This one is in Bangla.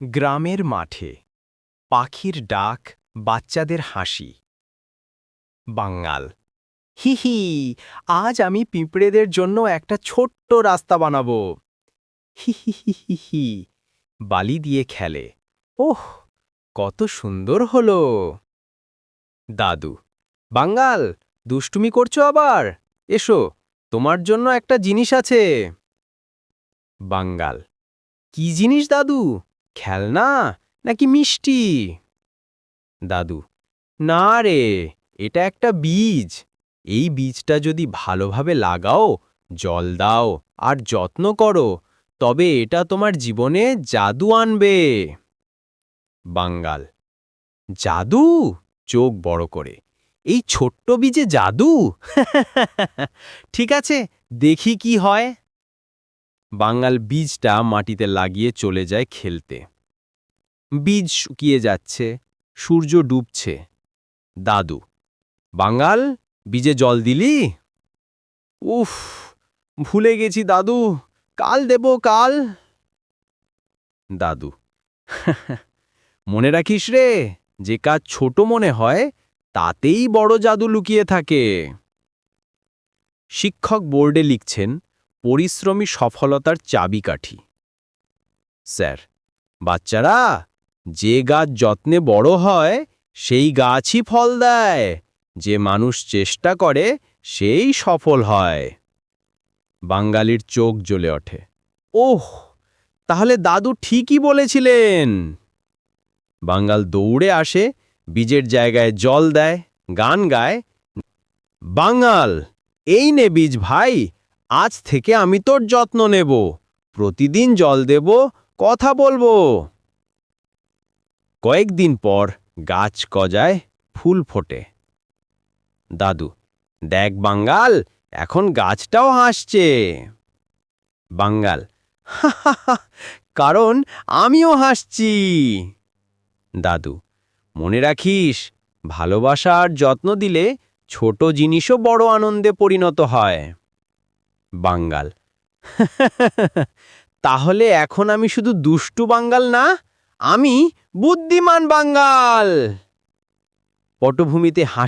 গ্রামের মাঠে পাখির ডাক, বাচ্চাদের হাসি। বাঙ্গাল, হি হি, আজ আমি পিঁপড়েদের জন্য একটা ছোট্ট রাস্তা বানাবো। হি হি হি হি হি, বালি দিয়ে খেলে। ওহ, কত সুন্দর হলো। দাদু, বাঙ্গাল, দুষ্টুমি করছো আবার? এসো, তোমার জন্য একটা জিনিস আছে। বাঙ্গাল, কি জিনিস দাদু? খেলনা নাকি মিষ্টি? দাদু, না রে, এটা একটা বীজ। এই বীজটা যদি ভালোভাবে লাগাও, জল দাও আর যত্ন করো, তবে এটা তোমার জীবনে জাদু আনবে। বাঙ্গাল, জাদু? চোখ বড় করে, এই ছোট্ট বীজে জাদু? ঠিক আছে, দেখি কি হয়। বাঙ্গাল বীজটা মাটিতে লাগিয়ে চলে যায় খেলতে। বীজ শুকিয়ে যাচ্ছে, সূর্য ডুবছে। দাদু, বাঙ্গাল, বীজে জল দিলি? উফ, ভুলে গেছি দাদু, কাল দেব কাল। দাদু, মনে রাখিস রে, যে কাজ ছোট মনে হয় তাতেই বড় জাদু লুকিয়ে থাকে। শিক্ষক বোর্ডে লিখছেন, পরিশ্রমী সফলতার চাবিকাঠি। স্যার, বাচ্চারা, যে গাছ যত্নে বড় হয় সেই গাছই ফল দেয়, যে মানুষ চেষ্টা করে সেই সফল হয়। বাঙালির চোখ জ্বলে ওঠে। ওহ, তাহলে দাদু ঠিকই বলেছিলেন। বাঙ্গাল দৌড়ে আসে, বীজের জায়গায় জল দেয়, গান গায়। বাঙ্গাল, এই নে বীজ ভাই, আজ থেকে আমি তোর যত্ন নেব, প্রতিদিন জল দেব, কথা বলবো। কয়েকদিন পর গাছ গজায়, ফুল ফোটে। দাদু, দেখ বাঙ্গাল, এখন গাছটাও হাসছে। বাঙ্গাল, হা হা হা, কারণ আমিও হাসছি। দাদু, মনে রাখিস, ভালোবাসা আর যত্ন দিলে ছোট জিনিসও বড় আনন্দে পরিণত হয়। বাঙ্গাল, তাহলে এখন আমি শুধু দুষ্টু বাঙ্গাল না, আমি বুদ্ধিমান বাঙ্গাল। পটভূমিতে হাসি